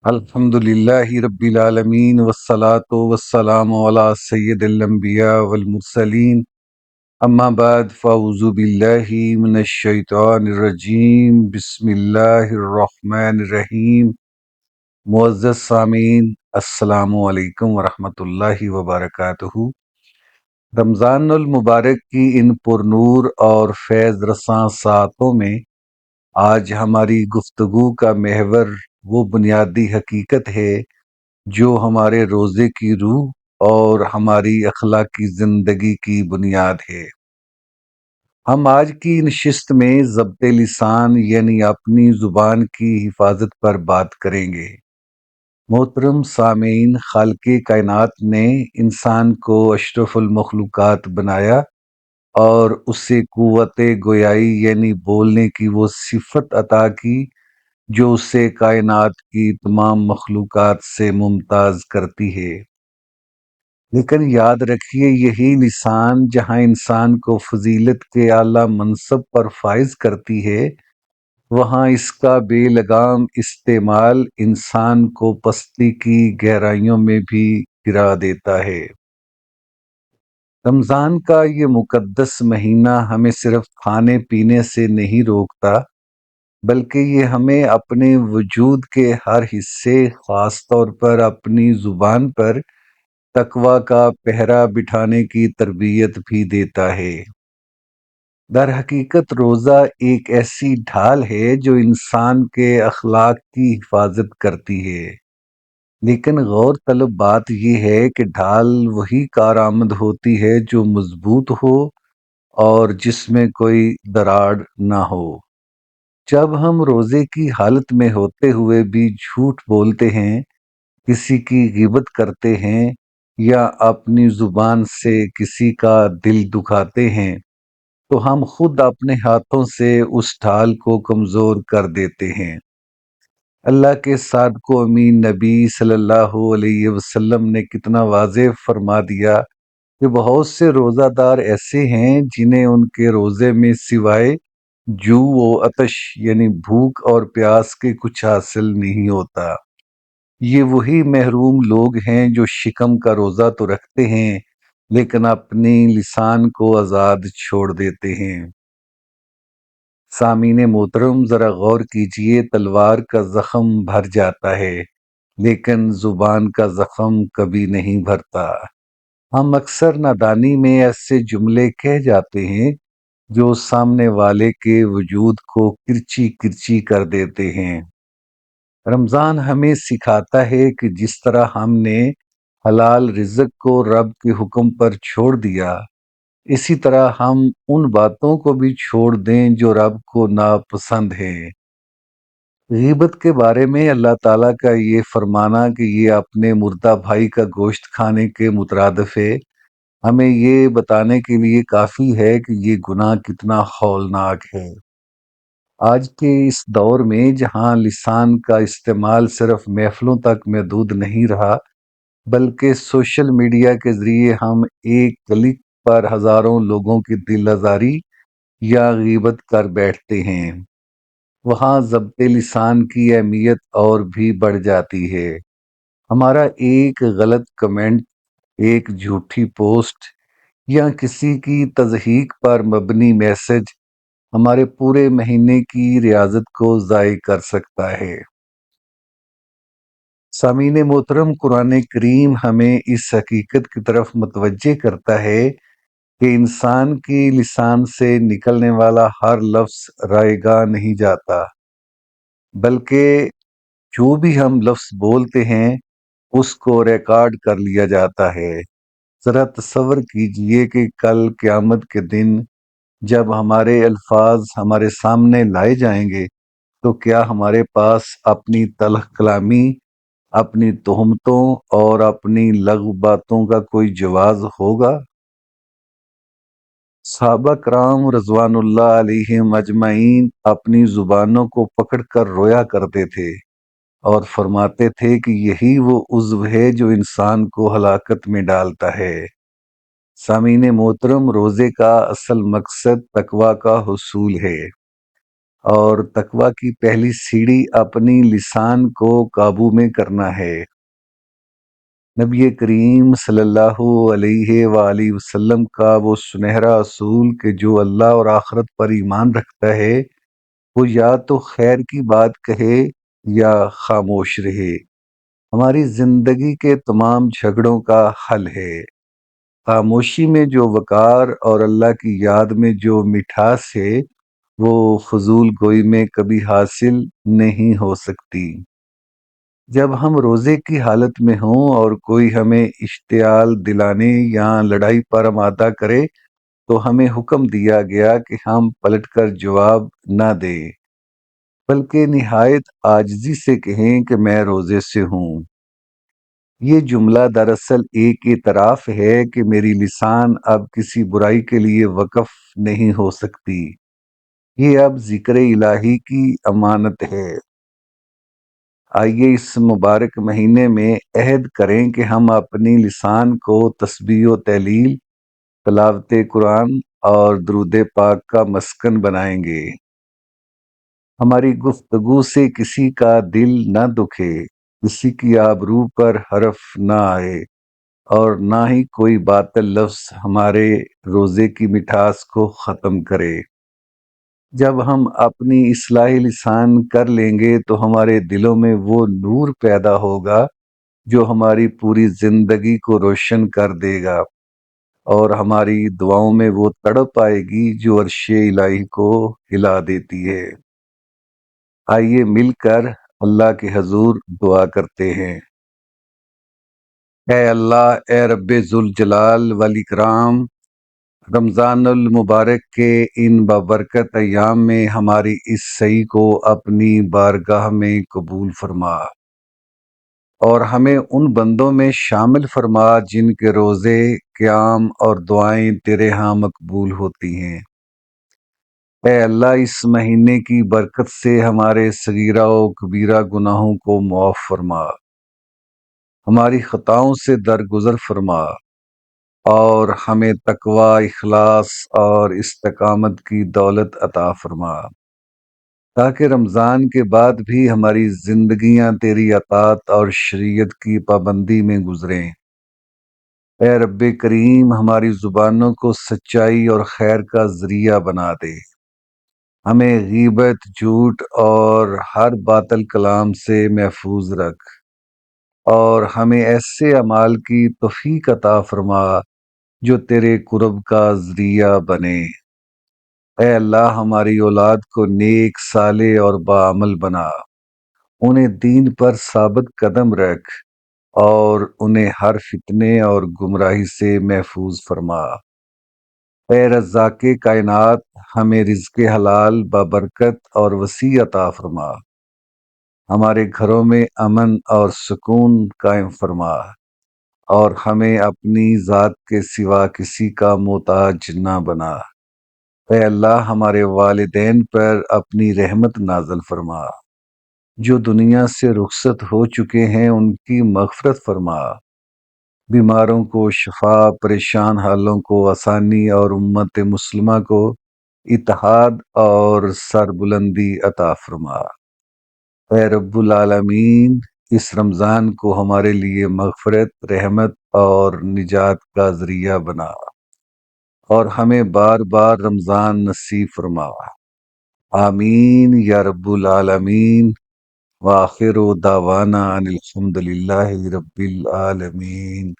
الحمد للہ رب العالمین والصلاة والسلام علی سید الانبیاء والمرسلین اما بعد فاعوذ باللہ من الشیطان الرجیم بسم اللہ الرحمن الرحیم۔ معزز سامعین، السلام علیکم ورحمۃ اللہ وبرکاتہ۔ رمضان المبارک کی ان پرنور اور فیض رساں ساعتوں میں آج ہماری گفتگو کا محور وہ بنیادی حقیقت ہے جو ہمارے روزے کی روح اور ہماری اخلاقی زندگی کی بنیاد ہے۔ ہم آج کی نشست میں ضبط لسان یعنی اپنی زبان کی حفاظت پر بات کریں گے۔ محترم سامعین، خالق کائنات نے انسان کو اشرف المخلوقات بنایا اور اسے قوت گویائی یعنی بولنے کی وہ صفت عطا کی جو اسے کائنات کی تمام مخلوقات سے ممتاز کرتی ہے۔ لیکن یاد رکھیے، یہی لسان جہاں انسان کو فضیلت کے اعلیٰ منصب پر فائز کرتی ہے، وہاں اس کا بے لگام استعمال انسان کو پستی کی گہرائیوں میں بھی گرا دیتا ہے۔ رمضان کا یہ مقدس مہینہ ہمیں صرف کھانے پینے سے نہیں روکتا، بلکہ یہ ہمیں اپنے وجود کے ہر حصے، خاص طور پر اپنی زبان پر تقویٰ کا پہرا بٹھانے کی تربیت بھی دیتا ہے۔ در حقیقت روزہ ایک ایسی ڈھال ہے جو انسان کے اخلاق کی حفاظت کرتی ہے، لیکن غور طلب بات یہ ہے کہ ڈھال وہی کارآمد ہوتی ہے جو مضبوط ہو اور جس میں کوئی دراڑ نہ ہو۔ جب ہم روزے کی حالت میں ہوتے ہوئے بھی جھوٹ بولتے ہیں، کسی کی غیبت کرتے ہیں یا اپنی زبان سے کسی کا دل دکھاتے ہیں، تو ہم خود اپنے ہاتھوں سے اس ڈھال کو کمزور کر دیتے ہیں۔ اللہ کے صادق و امین نبی صلی اللہ علیہ وسلم نے کتنا واضح فرما دیا کہ بہت سے روزہ دار ایسے ہیں جنہیں ان کے روزے میں سوائے جو و عطش یعنی بھوک اور پیاس کے کچھ حاصل نہیں ہوتا۔ یہ وہی محروم لوگ ہیں جو شکم کا روزہ تو رکھتے ہیں لیکن اپنی لسان کو آزاد چھوڑ دیتے ہیں۔ سامعین محترم، ذرا غور کیجئے، تلوار کا زخم بھر جاتا ہے لیکن زبان کا زخم کبھی نہیں بھرتا۔ ہم اکثر نادانی میں ایسے جملے کہہ جاتے ہیں جو سامنے والے کے وجود کو کرچی کرچی کر دیتے ہیں۔ رمضان ہمیں سکھاتا ہے کہ جس طرح ہم نے حلال رزق کو رب کے حکم پر چھوڑ دیا، اسی طرح ہم ان باتوں کو بھی چھوڑ دیں جو رب کو ناپسند ہیں۔ غیبت کے بارے میں اللہ تعالیٰ کا یہ فرمانا کہ یہ اپنے مردہ بھائی کا گوشت کھانے کے مترادف ہے، ہمیں یہ بتانے کے لیے کافی ہے کہ یہ گناہ کتنا ہولناک ہے۔ آج کے اس دور میں جہاں لسان کا استعمال صرف محفلوں تک محدود نہیں رہا، بلکہ سوشل میڈیا کے ذریعے ہم ایک کلک پر ہزاروں لوگوں کی دل آزاری یا غیبت کر بیٹھتے ہیں، وہاں ضبط لسان کی اہمیت اور بھی بڑھ جاتی ہے۔ ہمارا ایک غلط کمنٹ، ایک جھوٹی پوسٹ یا کسی کی تضحیک پر مبنی میسج ہمارے پورے مہینے کی ریاضت کو ضائع کر سکتا ہے۔ سامعین محترم، قرآن کریم ہمیں اس حقیقت کی طرف متوجہ کرتا ہے کہ انسان کی لسان سے نکلنے والا ہر لفظ رائے گاہ نہیں جاتا، بلکہ جو بھی ہم لفظ بولتے ہیں اس کو ریکارڈ کر لیا جاتا ہے۔ ذرا تصور کیجئے کہ کل قیامت کے دن جب ہمارے الفاظ ہمارے سامنے لائے جائیں گے تو کیا ہمارے پاس اپنی تلخ کلامی، اپنی تہمتوں اور اپنی لغو باتوں کا کوئی جواز ہوگا؟ صحابہ کرام رضوان اللہ علیہم اجمعین اپنی زبانوں کو پکڑ کر رویا کرتے تھے اور فرماتے تھے کہ یہی وہ عضو ہے جو انسان کو ہلاکت میں ڈالتا ہے۔ سامعین محترم، روزے کا اصل مقصد تقویٰ کا حصول ہے۔ اور تقوی کی پہلی سیڑھی اپنی لسان کو قابو میں کرنا ہے۔ نبی کریم صلی اللہ علیہ وآلہ وسلم کا وہ سنہرا اصول کہ جو اللہ اور آخرت پر ایمان رکھتا ہے وہ یا تو خیر کی بات کہے یا خاموش رہے، ہماری زندگی کے تمام جھگڑوں کا حل ہے۔ خاموشی میں جو وقار اور اللہ کی یاد میں جو مٹھاس ہے وہ فضول گوئی میں کبھی حاصل نہیں ہو سکتی۔ جب ہم روزے کی حالت میں ہوں اور کوئی ہمیں اشتعال دلانے یا لڑائی پر آمادہ کرے تو ہمیں حکم دیا گیا کہ ہم پلٹ کر جواب نہ دیں، بلکہ نہایت عاجزی سے کہیں کہ میں روزے سے ہوں۔ یہ جملہ دراصل ایک اعتراف ہے کہ میری لسان اب کسی برائی کے لیے وقف نہیں ہو سکتی، یہ اب ذکر الہی کی امانت ہے۔ آئیے اس مبارک مہینے میں عہد کریں کہ ہم اپنی لسان کو تسبیح و تہلیل، تلاوت قرآن اور درود پاک کا مسکن بنائیں گے۔ ہماری گفتگو سے کسی کا دل نہ دکھے، کسی کی آبرو پر حرف نہ آئے اور نہ ہی کوئی باطل لفظ ہمارے روزے کی مٹھاس کو ختم کرے۔ جب ہم اپنی اصلاح لسان کر لیں گے تو ہمارے دلوں میں وہ نور پیدا ہوگا جو ہماری پوری زندگی کو روشن کر دے گا، اور ہماری دعاؤں میں وہ تڑپ آئے گی جو عرش الہی کو ہلا دیتی ہے۔ آئیے مل کر اللہ کے حضور دعا کرتے ہیں۔ اے اللہ، اے رب ذوالجلال والاکرام، رمضان المبارک کے ان بابرکت ایام میں ہماری اس سعی کو اپنی بارگاہ میں قبول فرما، اور ہمیں ان بندوں میں شامل فرما جن کے روزے، قیام اور دعائیں تیرے ہاں مقبول ہوتی ہیں۔ اے اللہ، اس مہینے کی برکت سے ہمارے صغیرہ و کبیرہ گناہوں کو معاف فرما، ہماری خطاؤں سے درگزر فرما، اور ہمیں تقوی، اخلاص اور استقامت کی دولت عطا فرما، تاکہ رمضان کے بعد بھی ہماری زندگیاں تیری اطاعت اور شریعت کی پابندی میں گزریں۔ اے رب کریم، ہماری زبانوں کو سچائی اور خیر کا ذریعہ بنا دے، ہمیں غیبت، جھوٹ اور ہر باطل کلام سے محفوظ رکھ، اور ہمیں ایسے اعمال کی توفیق عطا فرما جو تیرے قرب کا ذریعہ بنے۔ اے اللہ، ہماری اولاد کو نیک، صالح اور باعمل بنا، انہیں دین پر ثابت قدم رکھ، اور انہیں ہر فتنے اور گمراہی سے محفوظ فرما۔ اے رزاق کائنات، ہمیں رزق حلال بابرکت اور وسیع عطا فرما، ہمارے گھروں میں امن اور سکون قائم فرما، اور ہمیں اپنی ذات کے سوا کسی کا محتاج نہ بنا۔ اے اللہ، ہمارے والدین پر اپنی رحمت نازل فرما، جو دنیا سے رخصت ہو چکے ہیں ان کی مغفرت فرما، بیماروں کو شفا، پریشان حالوں کو آسانی، اور امت مسلمہ کو اتحاد اور سربلندی عطا فرما۔ اے رب العالمین، اس رمضان کو ہمارے لیے مغفرت، رحمت اور نجات کا ذریعہ بنا، اور ہمیں بار بار رمضان نصیب فرما۔ آمین یا رب العالمین۔ وآخر دعوانا ان الحمد للہ رب العالمین۔